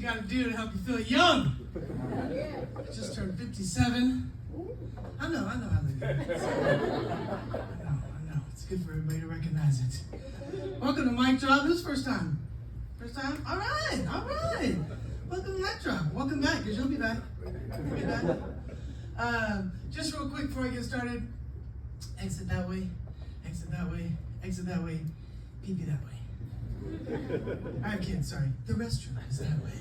got to do to help you feel young. I just turned 57. I know how they do it. I know. It's good for everybody to recognize it. Welcome to Mic Drop. Who's first time? First time? All right. Welcome to Mic Drop. Welcome back, because you'll be back. Just real quick before I get started, exit that way, exit that way, exit that way, pee-pee that way. I have kids, sorry. The restroom is that way.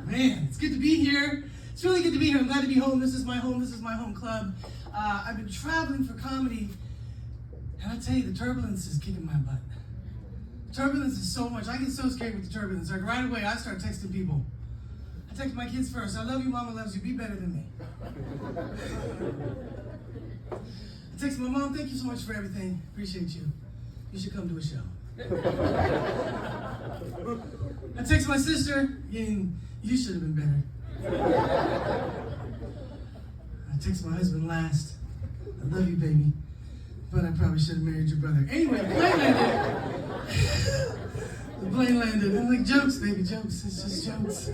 Man, it's good to be here. It's really good to be here. I'm glad to be home. This is my home. This is my home club. I've been traveling for comedy, and I tell you, the turbulence is kicking my butt. Turbulence is so much. I get so scared with the turbulence. Like right away, I start texting people. I text my kids first. I love you, mama loves you. Be better than me. I text my mom, thank you so much for everything. Appreciate you. You should come to a show. I text my sister, and you should have been better. I text my husband last. I love you, baby. But I probably should have married your brother. Anyway, the plane landed. The plane landed. I'm like, jokes, baby, jokes. It's just jokes.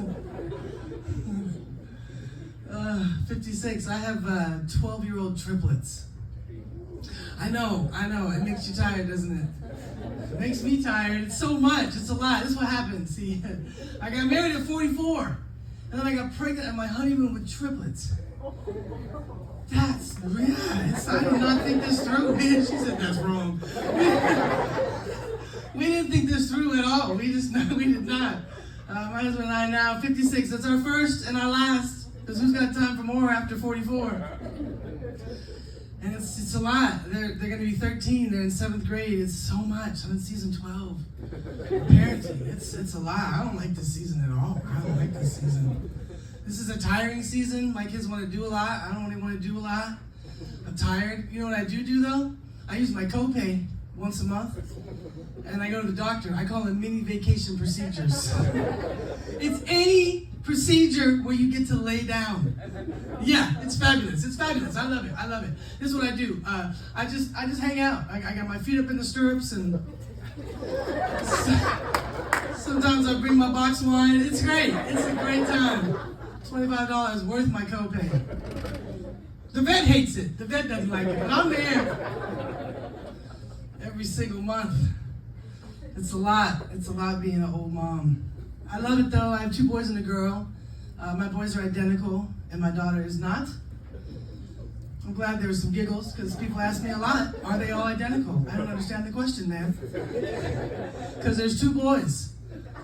56. I have 12-year-old triplets. I know. It makes you tired, doesn't it? It makes me tired. It's so much. It's a lot. This is what happened. See, I got married at 44. And then I got pregnant at my honeymoon with triplets. I did not think this through. She said that's wrong. We didn't think this through at all. We did not. My husband and I now 56. That's our first and our last. Because who's got time for more after 44? And it's a lot. They're going to be 13. They're in 7th grade. It's so much. I'm in season 12. Parenting. It's a lot. I don't like this season at all. I don't like this season. This is a tiring season. My kids want to do a lot. I don't really want to do a lot. I'm tired. You know what I do though? I use my copay once a month. And I go to the doctor. I call them mini vacation procedures. It's any procedure where you get to lay down. Yeah, it's fabulous. I love it. This is what I do. I just hang out. I got my feet up in the stirrups, and sometimes I bring my box wine. It's great. It's a great time. $25 worth my copay. The vet hates it. The vet doesn't like it, but I'm there every single month. It's a lot. It's a lot being an old mom. I love it though. I have 2 boys and a girl. My boys are identical, and my daughter is not. I'm glad there were some giggles, because people ask me a lot, are they all identical? I don't understand the question, man. Because there's 2 boys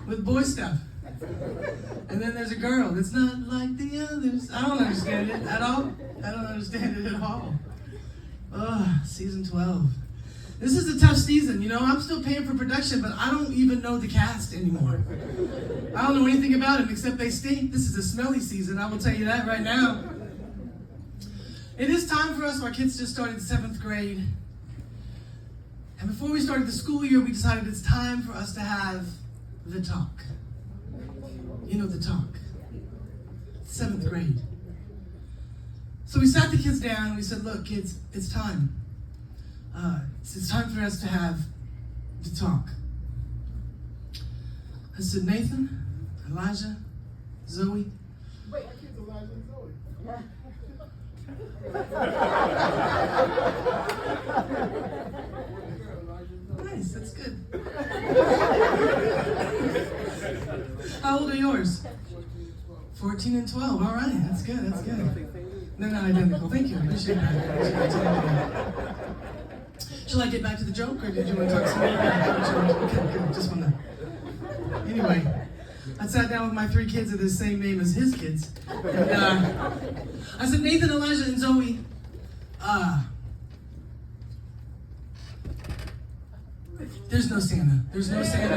with boy stuff. And then there's a girl that's not like the others. I don't understand it at all. Season 12. This is a tough season, you know. I'm still paying for production, but I don't even know the cast anymore. I don't know anything about them except they stink. This is a smelly season, I will tell you that right now. It is time for us. Our kids just started 7th grade. And before we started the school year, we decided it's time for us to have the talk. You know, the talk. 7th grade. So we sat the kids down and we said, look, kids, it's time. It's time for us to have the talk. I said, Nathan, Elijah, Zoe. Wait, I kids Elijah and Zoe. Nice, that's good. How old are yours? 14 and 12. All right, that's good. They're not identical. Thank you. I appreciate that. Shall I get back to the joke, or did you want to talk some more? Okay, good. Just want to. Anyway, I sat down with my 3 kids of the same name as his kids, and I said, Nathan, Elijah, and Zoe. There's no Santa. There's no Santa.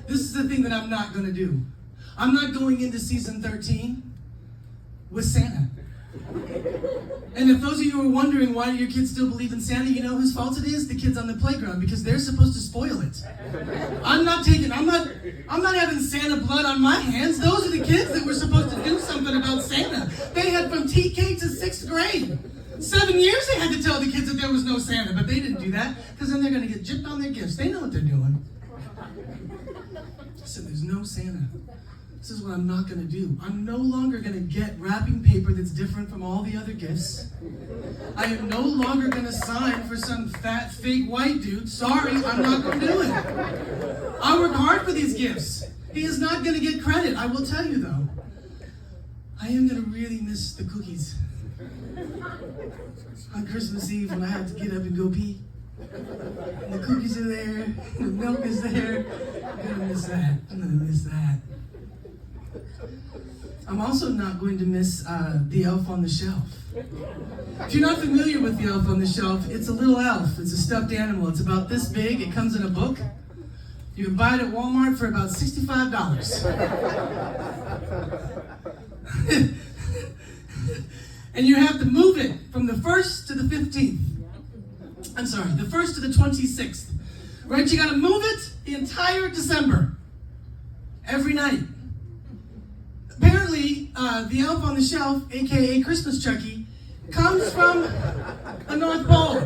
This is the thing that I'm not going to do. I'm not going into season 13 with Santa. And if those of you are wondering why do your kids still believe in Santa, you know whose fault it is? The kids on the playground, because they're supposed to spoil it. I'm not having Santa blood on my hands. Those are the kids that were supposed to do something about Santa. They had from TK to 6th grade. 7 years they had to tell the kids that there was no Santa, but they didn't do that because then they're going to get gypped on their gifts. They know what they're doing. I said, there's no Santa. This is what I'm not going to do. I'm no longer going to get wrapping paper that's different from all the other gifts. I am no longer going to sign for some fat, fake white dude. Sorry, I'm not going to do it. I work hard for these gifts. He is not going to get credit. I will tell you, though, I am going to really miss the cookies. On Christmas Eve when I have to get up and go pee. And the cookies are there, the milk is there. I'm going to miss that. I'm going to miss that. I'm also not going to miss the elf on the shelf. If you're not familiar with the elf on the shelf, it's a little elf. It's a stuffed animal. It's about this big. It comes in a book. You can buy it at Walmart for about $65. And you have to move it from the 1st to the 15th. I'm sorry, the 1st to the 26th. Right? You got to move it the entire December. Every night. Apparently, the elf on the shelf, aka Christmas Chucky, comes from the North Pole.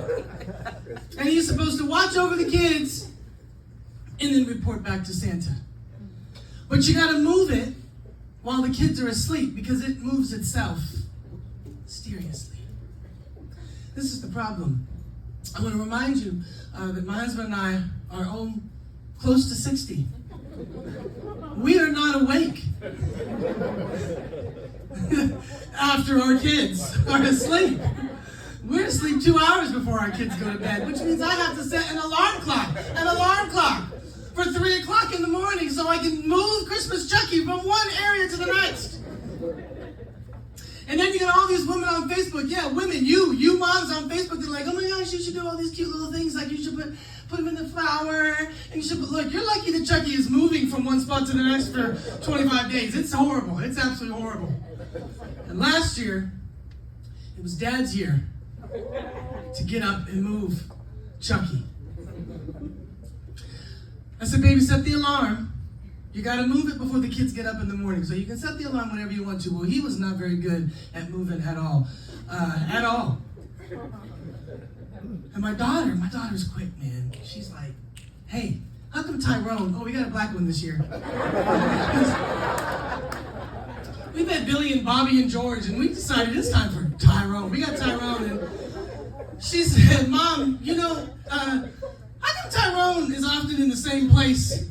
And he's supposed to watch over the kids and then report back to Santa. But you got to move it while the kids are asleep because it moves itself mysteriously. This is the problem. I want to remind you that my husband and I are close to 60. We are not awake after our kids are asleep. We're asleep 2 hours before our kids go to bed, which means I have to set an alarm clock for 3 o'clock in the morning so I can move Christmas Chucky from one area to the next. And then you got all these women on Facebook. Yeah, women, you moms on Facebook, they're like, oh my gosh, you should do all these cute little things. Like you should put them in the flower. And you should look, you're lucky that Chucky is moving from one spot to the next for 25 days. It's horrible. It's absolutely horrible. And last year, it was Dad's year to get up and move Chucky. I said, baby, set the alarm. You got to move it before the kids get up in the morning. So you can set the alarm whenever you want to. Well, he was not very good at moving at all. And my daughter's quick, man. She's like, hey, how come Tyrone? Oh, we got a black one this year. We've had Billy and Bobby and George, and we decided it's time for Tyrone. We got Tyrone, and she said, Mom, how come Tyrone is often in the same place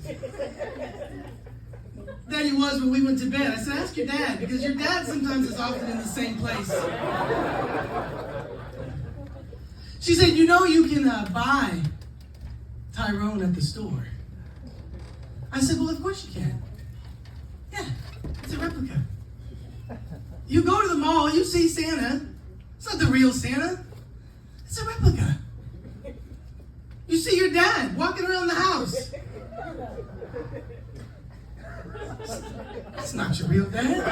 that he was when we went to bed? I said, ask your dad, because your dad sometimes is often in the same place. She said, you can buy Tyrone at the store. I said, well, of course you can. Yeah, it's a replica. You go to the mall, you see Santa. It's not the real Santa. It's a replica. You see your dad walking around the house. It's not your real dad.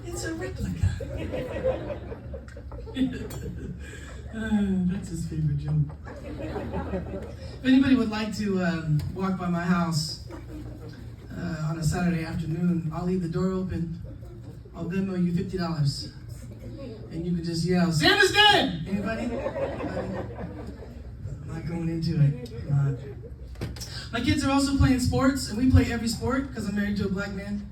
It's a replica. That's his favorite joke. If anybody would like to walk by my house on a Saturday afternoon, I'll leave the door open. I'll Venmo you $50. And you can just yell, Santa's dead! Anybody? I'm not going into it. I'm not. My kids are also playing sports, and we play every sport because I'm married to a black man.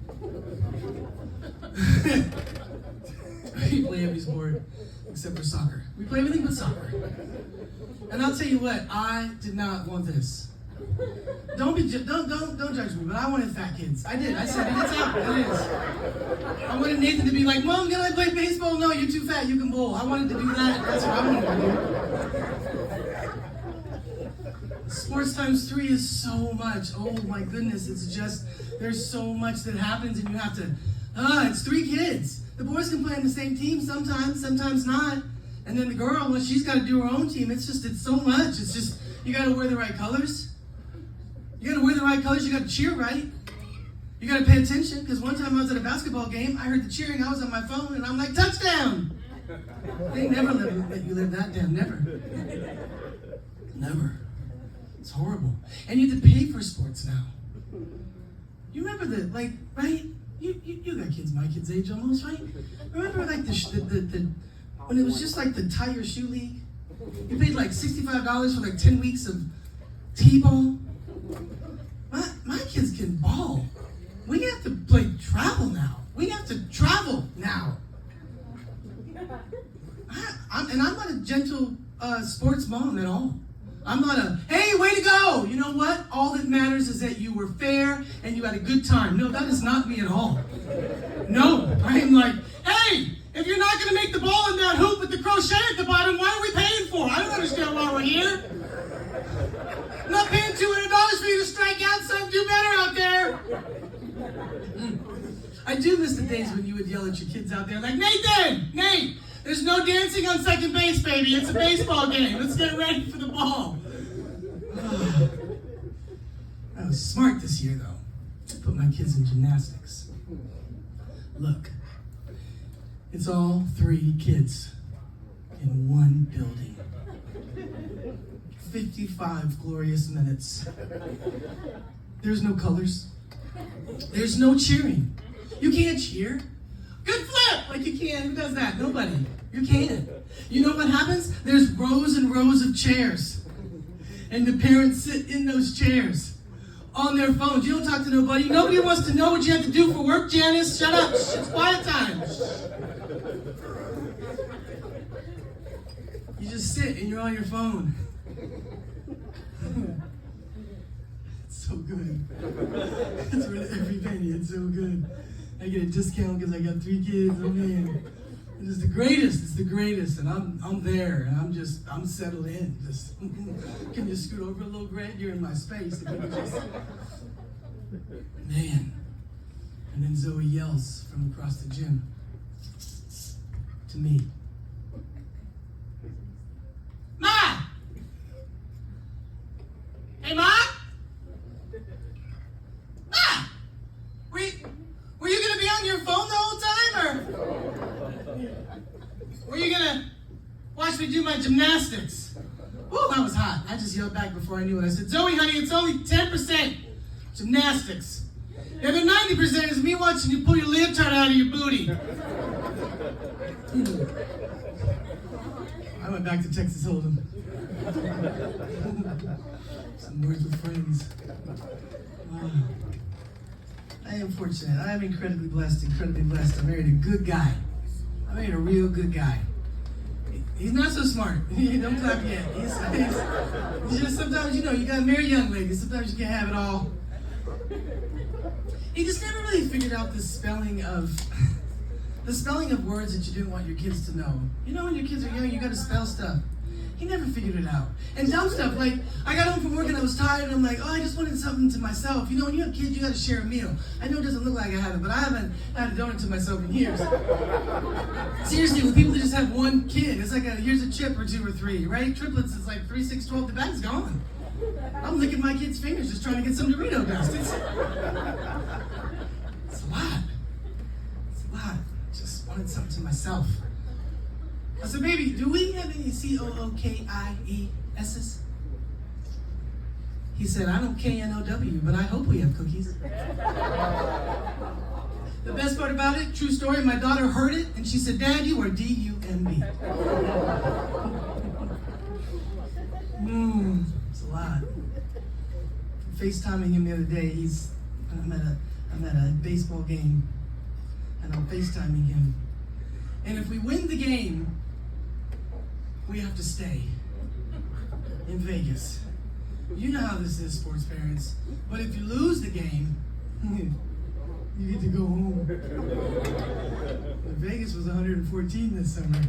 We play every sport except for soccer. We play everything but soccer. And I'll tell you what, I did not want this. Don't judge me, but I wanted fat kids. I did. I said it. It's out. It is. I wanted Nathan to be like, Mom, can I play baseball? No, you're too fat. You can bowl. I wanted to do that. That's what I wanted to do. Sports times 3 is so much. Oh my goodness. It's just, there's so much that happens and you have to, it's 3 kids. The boys can play on the same team sometimes not. And then the girl, well, she's got to do her own team. It's so much. It's just, you got to wear the right colors. You got to wear the right colors. You got to cheer right. You got to pay attention, because one time I was at a basketball game, I heard the cheering, I was on my phone, and I'm like, touchdown! They never let you live that down. Never. Never. It's horrible. And you have to pay for sports now. You remember right? You got kids my kids' age almost, right? Remember like the when it was just like the tie your shoe league? You paid like $65 for like 10 weeks of T-ball. My kids can ball. We have to play travel now. We have to travel now. I'm not a gentle sports mom at all. I'm not a, hey, way to go. You know what? All that matters is that you were fair and you had a good time. No, that is not me at all. No, I am like, hey, if you're not going to make the ball in that hoop with the crochet at the bottom, why are we paying for it? I don't understand why we're here. I'm not paying $200 for you to strike out, son. Do better out there. I do miss the days when you would yell at your kids out there like, Nate, there's no dancing on second base, baby. It's a baseball game. Let's get ready for the ball. I was smart this year, though. I put my kids in gymnastics. Look, it's all 3 kids in one building. 55 glorious minutes. There's no colors. There's no cheering. You can't cheer. Good flip! Like you can. Who does that? Nobody. You can't. You know what happens? There's rows and rows of chairs. And the parents sit in those chairs on their phones. You don't talk to nobody. Nobody wants to know what you have to do for work, Janice. Shut up. It's quiet time. You just sit and you're on your phone. It's so good. It's worth every penny. It's so good. I get a discount because I got 3 kids. Oh man, it's the greatest. It's the greatest, and I'm there, and I'm settled in. Just can you scoot over a little, Grant? You're in my space. If you could just, man. And then Zoe yells from across the gym to me, Ma! Hey, Ma! Ma! Were you gonna be on your phone the whole time, or were you gonna watch me do my gymnastics? Woo, that was hot. I just yelled back before I knew it. I said, Zoe, honey, it's only 10% gymnastics. The other 90% is me watching you pull your leotard out of your booty. I went back to Texas Hold'em. Some words with friends. I am fortunate. I am incredibly blessed. I married a good guy. I married a real good guy. He's not so smart. Don't clap yet. He's just sometimes, you gotta marry young ladies. Sometimes you can't have it all. He just never really figured out the spelling of words that you didn't want your kids to know. You know when your kids are young, you gotta spell stuff. He never figured it out. And dumb stuff, like, I got home from work and I was tired and I'm like, I just wanted something to myself. You know, when you have kids, you gotta share a meal. I know it doesn't look like I have it, but I haven't had a donut to myself in years. Seriously, with people that just have one kid, it's like here's a chip or 2 or 3, right? Triplets is like 3, 6, 12, the bag's gone. I'm licking my kid's fingers just trying to get some Dorito dust. It's a lot. Just wanted something to myself. I said, baby, do we have any COOKIES's? He said, I don't KNOW, but I hope we have cookies. The best part about it, true story, my daughter heard it, and she said, Dad, you are DUMB. It's a lot. FaceTiming him the other day, I'm at a baseball game, and I'm FaceTiming him. And if we win the game, we have to stay in Vegas. You know how this is, sports parents. But if you lose the game, you get to go home. But Vegas was 114 this summer.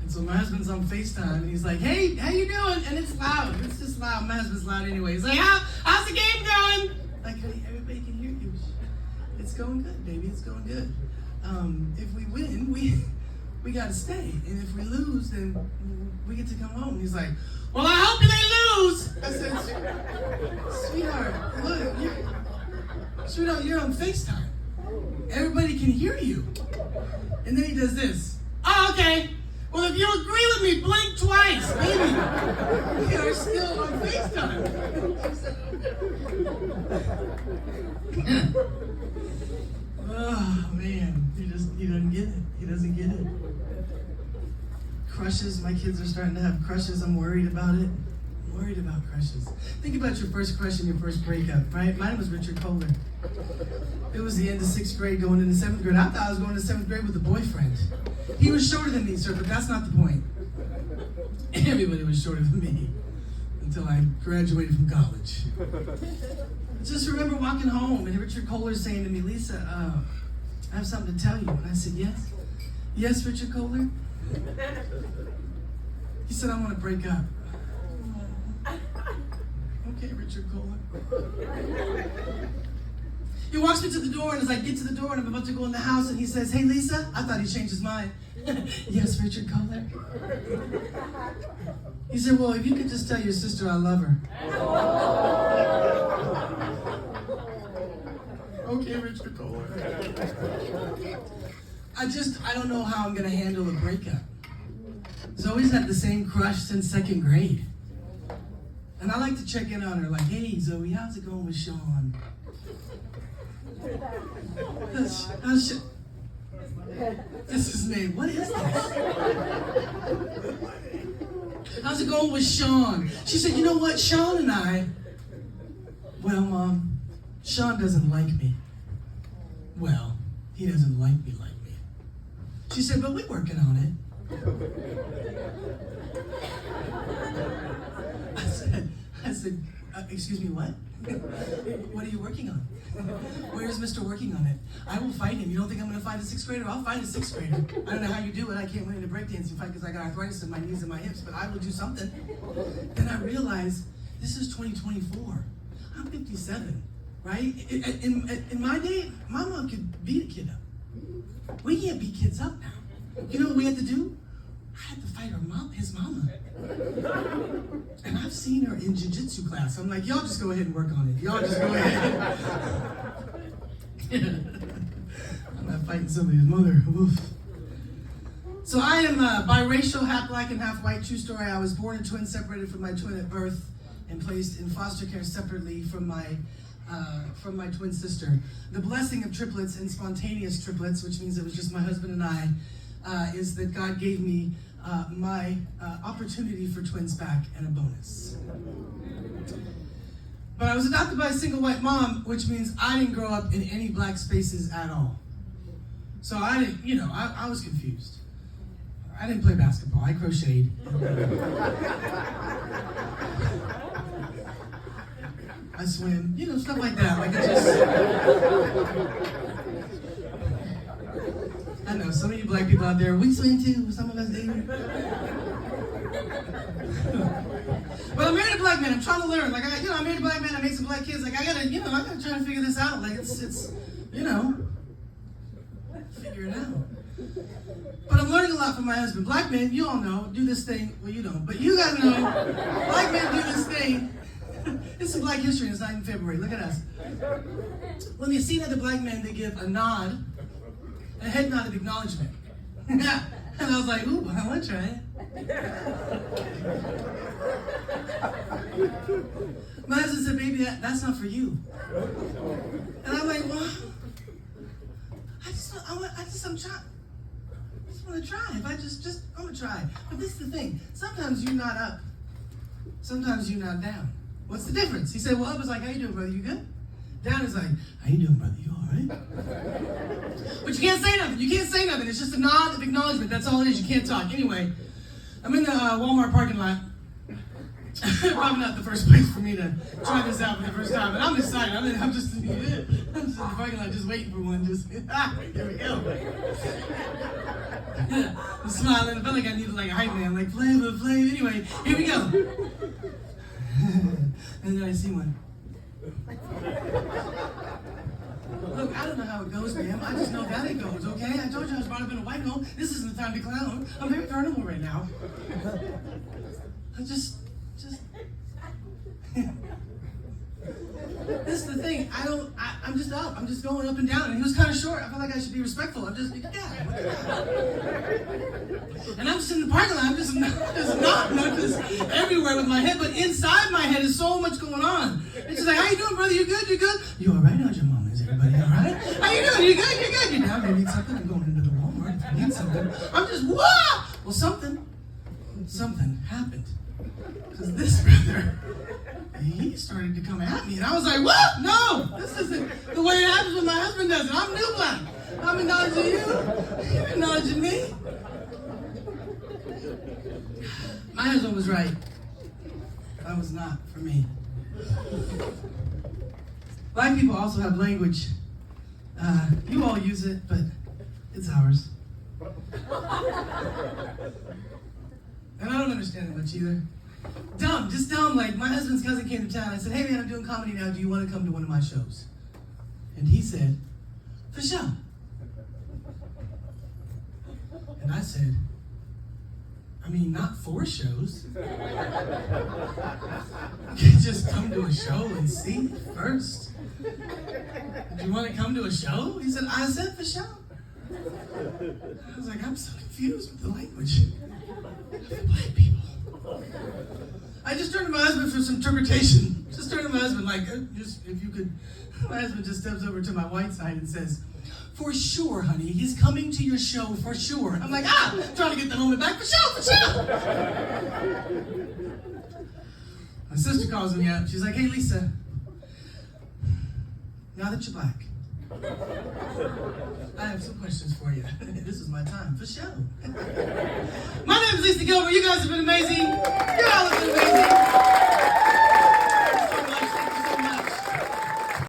And so my husband's on FaceTime, and he's like, hey, how you doing? And it's loud. It's just loud. My husband's loud anyway. He's like, how's the game going? Like, honey, everybody can hear you. It's going good, baby. It's going good. If we win, we got to stay. And if we lose, then we get to come home. He's like, well, I hope they lose. I said, sweetheart, look, you're on FaceTime. Everybody can hear you. And then he does this. Oh, okay. Well, if you agree with me, blink twice, baby. We are still on FaceTime. Oh man, he doesn't get it. He doesn't get it. Crushes, my kids are starting to have crushes. I'm worried about it. I'm worried about crushes. Think about your first crush and your first breakup, right? Mine was Richard Kohler. It was the end of 6th grade going into 7th grade. I thought I was going to 7th grade with a boyfriend. He was shorter than me, sir, but that's not the point. Everybody was shorter than me until I graduated from college. Just remember walking home and Richard Kohler saying to me, Lisa, I have something to tell you. And I said, yes? Yes, Richard Kohler? He said, I want to break up. Okay, Richard Kohler. He walks me to the door, and as I get to the door and I'm about to go in the house, and he says, hey, Lisa. I thought he changed his mind. Yes, Richard Kohler. He said, well, if you could just tell your sister I love her. Okay, Richard Kohler. I don't know how I'm going to handle a breakup. Zoe's had the same crush since 2nd grade. And I like to check in on her like, hey, Zoe, how's it going with Sean? This is his name. What is this? How's it going with Sean? She said, you know what, Sean and I, well, Mom, Sean doesn't like me. Well, he doesn't like me. She said, but we're working on it. I said, excuse me, what? What are you working on? Where is Mr. working on it? I will fight him. You don't think I'm going to fight a 6th grader? I'll fight a 6th grader. I don't know how you do it. I can't win in a breakdancing fight because I got arthritis in my knees and my hips, but I will do something. Then I realized this is 2024. I'm 57, right? In my day, my mom could beat a kid up. We can't beat kids up now. You know what we had to do? I had to fight his mama. And I've seen her in jiu-jitsu class. I'm like, y'all just go ahead and work on it. Y'all just go ahead. I'm not fighting somebody's mother. Oof. So I am biracial, half black and half white. True story. I was born a twin, separated from my twin at birth, and placed in foster care separately from my twin sister. The blessing of triplets and spontaneous triplets, which means it was just my husband and I, is that God gave me my opportunity for twins back and a bonus. But I was adopted by a single white mom, which means I didn't grow up in any black spaces at all. So I didn't, I was confused. I didn't play basketball, I crocheted. I swim, stuff like that. Like it just... I know, some of you black people out there, we swim too, some of us do. But I married a black man, I'm trying to learn. Like, I married a black man, I made some black kids. Like, I gotta try to figure this out. Like, it's figure it out. But I'm learning a lot from my husband. Black men, you all know, do this thing. Well, you don't, but you gotta know, black men do this thing. It's some black history, and it's not even February. Look at us. When you see another black man, they give a nod, a head nod of acknowledgement. And I was like, ooh, I want to try it. My husband said, baby, that's not for you. And I'm like, well, I just want to try. If I want to try. But this is the thing. Sometimes you're not up. Sometimes you're not down. What's the difference? He said, well, up is like, how you doing, brother? You good? Down is like, how you doing, brother? You all right? But you can't say nothing. You can't say nothing. It's just a nod of acknowledgement. That's all it is. You can't talk. Anyway, I'm in the Walmart parking lot. Probably not the first place for me to try this out for the first time, but I'm excited. I'm just in the parking lot just waiting for one. Here we go. I'm smiling. I felt like I needed like a hype man, like flavor. Anyway, here we go. And then I see one. Look, I don't know how it goes, ma'am. I just know that it goes, okay? I told you I was brought up in a white home. This isn't the time to clown. I'm very carnival right now. This is the thing. I'm I'm just up. I'm just going up and down. And he was kind of short. I felt like I should be respectful. I'm just, yeah, what the hell? And I'm just in the parking lot. I'm just not just everywhere with my head. But inside my head is so much going on. And she's like, how you doing, brother? You good? You good? You all right? How's your mom? Is everybody all right? How you doing? You good? You good? You down? You need something? I'm going into the Walmart. If you need something. I'm just, whoa! Well, something happened. Because this brother, he started to come at me. And I was like, what? No! This isn't the way it happens when my husband does it. I'm new black. I'm acknowledging you. You're acknowledging me. My husband was right. That was not for me. Black people also have language. You all use it, but it's ours. And I don't understand it much either. Dumb, just dumb. Like, my husband's cousin came to town. I said, hey man, I'm doing comedy now. Do you want to come to one of my shows? And he said, for sure. And I said, I mean, not 4 shows. You can't just come to a show and see first. Do you want to come to a show? He said, I said for sure. I was like, I'm so confused with the language. Black people. I just turned to my husband for some interpretation. Just turned to my husband, like, just if you could. My husband just steps over to my white side and says, for sure, honey, he's coming to your show for sure. I'm like, trying to get the moment back, for sure. My sister calls me up. She's like, hey, Lisa, now that you're black, I have some questions for you. This is my time, for sure. My name is Lisa Gilbert. You guys have been amazing. You all have been amazing.